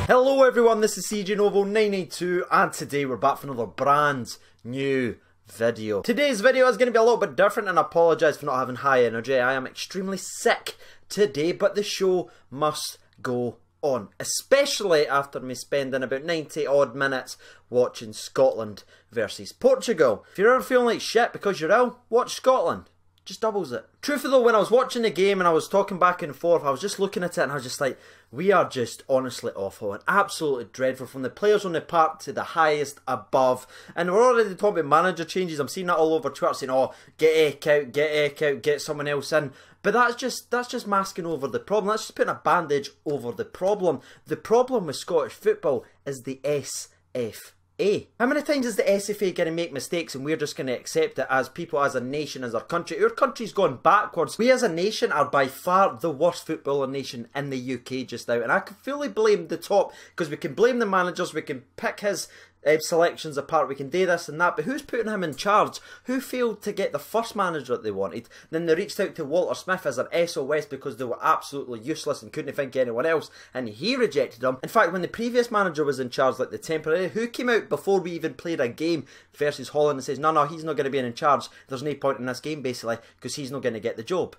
Hello everyone, this is CJ Novo 982 and today we're back for another brand new video. Today's video is going to be a little bit different and I apologise for not having high energy. I am extremely sick today, but the show must go on, especially after me spending about 90 odd minutes watching Scotland versus Portugal. If you're ever feeling like shit because you're ill, watch Scotland. Just doubles it. Truthfully though, when I was watching the game and I was talking back and forth, I was just looking at it and I was just like, we are just honestly awful and absolutely dreadful, from the players on the park to the highest above. And we're already talking about manager changes. I'm seeing that all over Twitter saying, oh, get Eck out, get someone else in. But that's just masking over the problem. That's just putting a bandage over the problem. The problem with Scottish football is the SFA. How many times is the SFA going to make mistakes and we're just going to accept it as people, as a nation, as our country? Our country's gone backwards. We as a nation are by far the worst footballing nation in the UK just now. And I can fully blame the top, because we can blame the managers, we can pick his selections apart, we can do this and that, but who's putting him in charge? Who failed to get the first manager that they wanted? Then they reached out to Walter Smith as an SOS because they were absolutely useless and couldn't think of anyone else, and he rejected them. In fact, when the previous manager was in charge, like the temporary, who came out before we even played a game versus Holland and says, no, he's not going to be in charge, there's no point in this game basically because he's not going to get the job.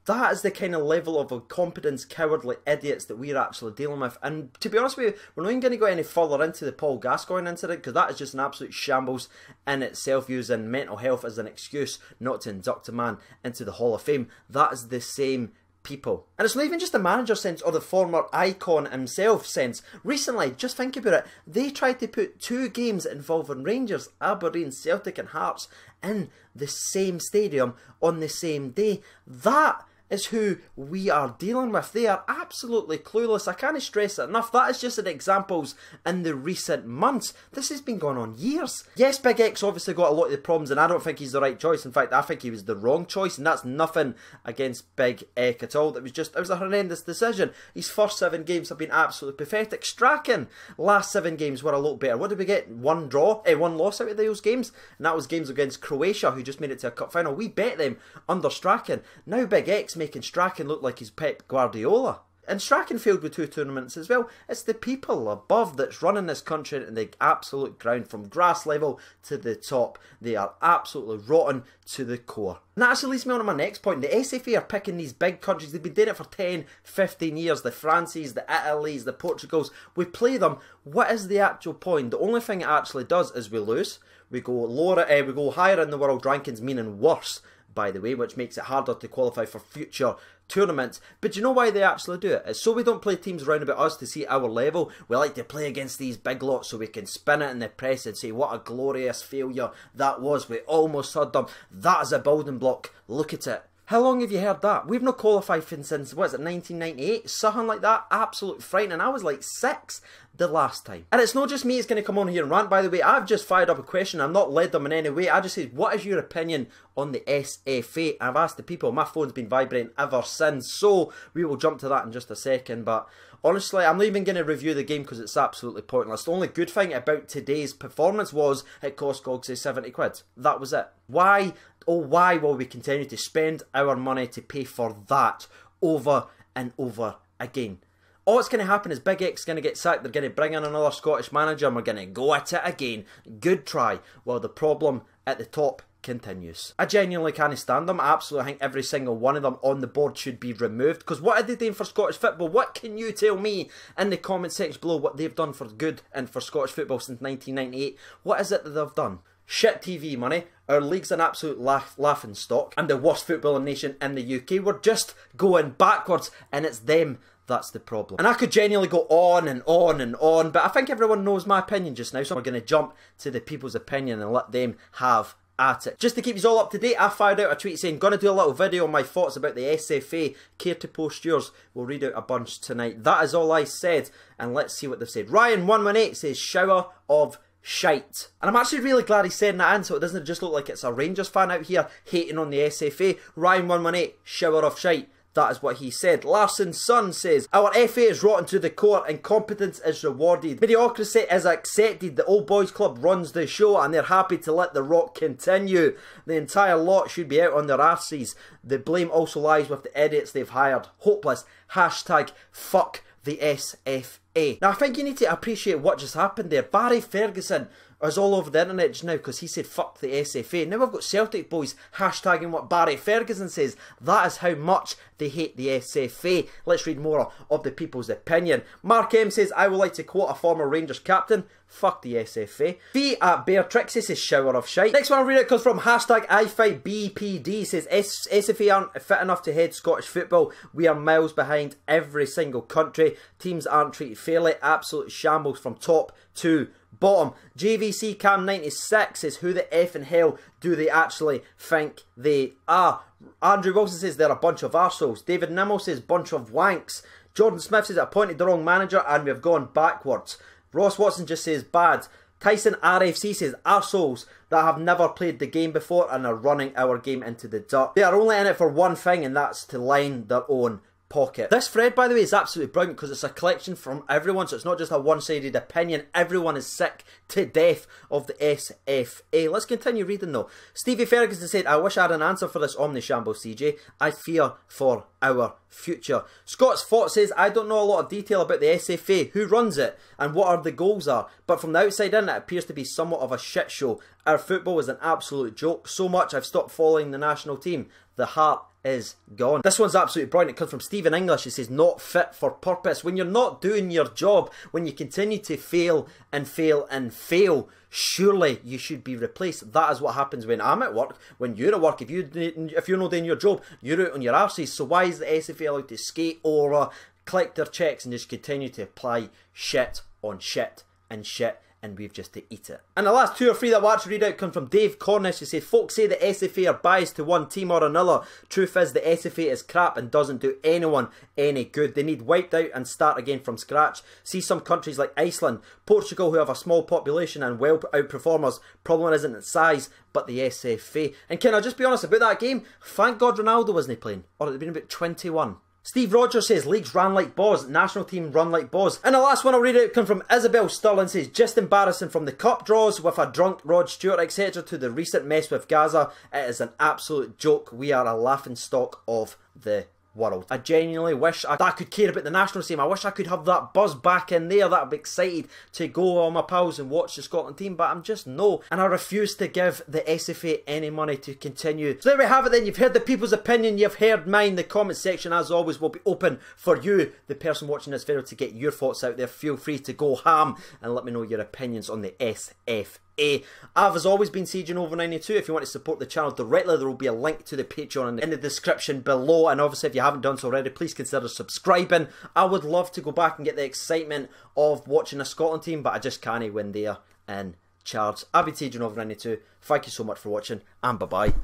That is the kind of level of incompetence, cowardly idiots that we're actually dealing with. And to be honest with you, we're not even going to go any further into the Paul Gascoigne incident, because that is just an absolute shambles in itself, using mental health as an excuse not to induct a man into the Hall of Fame. That is the same people. And it's not even just the manager sense or the former icon himself sense. Recently, just think about it, they tried to put 2 games involving Rangers, Aberdeen, Celtic and Hearts in the same stadium on the same day. That is who we are dealing with. They are absolutely clueless. I can't stress it enough. That is just an examples in the recent months. This has been going on years. Yes, Big X obviously got a lot of the problems and I don't think he's the right choice. In fact, I think he was the wrong choice, and that's nothing against Big Ek at all. It was a horrendous decision. His first 7 games have been absolutely pathetic. Strachan, last 7 games were a lot better. What did we get? 1 loss out of those games, and that was games against Croatia, who just made it to a cup final. We bet them under Strachan. Now Big X making Strachan look like he's Pep Guardiola. And Strachan failed with 2 tournaments as well. It's the people above that's running this country in the absolute ground, from grass level to the top. They are absolutely rotten to the core. And that actually leads me on to my next point. The SFA are picking these big countries. They've been doing it for 10, 15 years. The Frances, the Italys, the Portugals. We play them. What is the actual point? The only thing it actually does is we lose. We go lower, we go higher in the world rankings, meaning worse, by the way, which makes it harder to qualify for future tournaments. But do you know why they actually do it? It's so we don't play teams around about us to see our level. We like to play against these big lots so we can spin it in the press and say what a glorious failure that was. We almost had them. That is a building block. Look at it. How long have you heard that? We've not qualified since, what is it, 1998? Something like that. Absolute frightening. I was like 6 the last time. And it's not just me that's going to come on here and rant, by the way. I've just fired up a question. I'm not led them in any way. I just said, what is your opinion on the SFA? I've asked the people. My phone's been vibrating ever since. So we will jump to that in just a second. But honestly, I'm not even going to review the game because it's absolutely pointless. The only good thing about today's performance was it cost Gogsy 70 quid. That was it. Why? Oh, why will we continue to spend our money to pay for that over and over again? All that's going to happen is Big X is going to get sacked, they're going to bring in another Scottish manager and we're going to go at it again. Good try. Well, the problem at the top continues. I genuinely can't stand them. I absolutely think every single one of them on the board should be removed, because what are they doing for Scottish football? What can you tell me in the comment section below what they've done for good and for Scottish football since 1998? What is it that they've done? Shit TV money, our league's an absolute laughing stock, and the worst footballing nation in the UK. We're just going backwards, and it's them that's the problem. And I could genuinely go on and on and on, but I think everyone knows my opinion just now, so we're going to jump to the people's opinion and let them have at it. Just to keep you all up to date, I fired out a tweet saying, gonna do a little video on my thoughts about the SFA. Care to post yours? We'll read out a bunch tonight. That is all I said, and let's see what they've said. Ryan118 says, shower of shite. And I'm actually really glad he's saying that in, so it doesn't just look like it's a Rangers fan out here hating on the SFA. Ryan118, shower of shite. That is what he said. Larson's son says, our FA is rotten to the core. Incompetence is rewarded. Mediocrity is accepted. The old boys club runs the show and they're happy to let the rot continue. The entire lot should be out on their arses. The blame also lies with the idiots they've hired. Hopeless. Hashtag fuck the SFA. Now I think you need to appreciate what just happened there. Barry Ferguson is all over the internet just now because he said fuck the SFA. Now we've got Celtic boys hashtagging what Barry Ferguson says. That is how much they hate the SFA. Let's read more of the people's opinion. Mark M says, I would like to quote a former Rangers captain, fuck the SFA. V at Bear Trixie says shower of shite. Next one I'll read it comes from hashtag IFightBPD says SFA aren't fit enough to head Scottish football. We are miles behind every single country. Teams aren't treated fairly. Absolute shambles from top to bottom. JVC Cam 96 says, who the F in hell do they actually think they are? Andrew Wilson says they're a bunch of arseholes. David Nimmo says bunch of wanks. Jordan Smith says appointed the wrong manager and we've gone backwards. Ross Watson just says bad. Tyson RFC says arseholes that have never played the game before and are running our game into the dirt. They are only in it for one thing, and that's to line their own pocket. This thread, by the way, is absolutely brilliant because it's a collection from everyone, so it's not just a one-sided opinion. Everyone is sick to death of the SFA. Let's continue reading though. Stevie Ferguson said, I wish I had an answer for this Omni Shambles, CJ. I fear for our future. Scott's Fought says, I don't know a lot of detail about the SFA, who runs it, and what are the goals are, but from the outside in it appears to be somewhat of a shit show. Our football is an absolute joke, so much I've stopped following the national team. The heart is gone. This one's absolutely brilliant. It comes from Stephen English. He says, not fit for purpose. When you're not doing your job, when you continue to fail and fail and fail, surely you should be replaced. That is what happens when I'm at work. When you're at work, if you're not doing your job, you're out on your arses. So why is the SFA allowed to skate over, collect their checks and just continue to apply shit on shit and shit? And we've just to eat it. And the last 2 or 3 that we'll actually read out come from Dave Cornish. He says, folks say the SFA are biased to one team or another. Truth is the SFA is crap and doesn't do anyone any good. They need wiped out and start again from scratch. See some countries like Iceland, Portugal, who have a small population and well outperformers. Problem isn't its size, but the SFA. And can I just be honest about that game? Thank God Ronaldo wasn't playing, or it'd been about 21. Steve Rogers says, leagues ran like boss, national team run like boss. And the last one I'll read out come from Isabel Sterling says, just embarrassing from the cup draws with a drunk Rod Stewart etc. to the recent mess with Gaza. It is an absolute joke. We are a laughing stock of the world. I genuinely wish I could care about the national team. I wish I could have that buzz back in there, that I'd be excited to go on my pals and watch the Scotland team, but I'm just no. And I refuse to give the SFA any money to continue. So there we have it then. You've heard the people's opinion, you've heard mine. The comment section, as always, will be open for you, the person watching this video, to get your thoughts out there. Feel free to go ham and let me know your opinions on the SFA. I've as always been CJNova92. If you want to support the channel directly, there will be a link to the Patreon in the description below, and obviously if you haven't done so already, please consider subscribing. I would love to go back and get the excitement of watching a Scotland team, but I just can't when they're in charge. I've been CJNova92. Thank you so much for watching, and bye bye.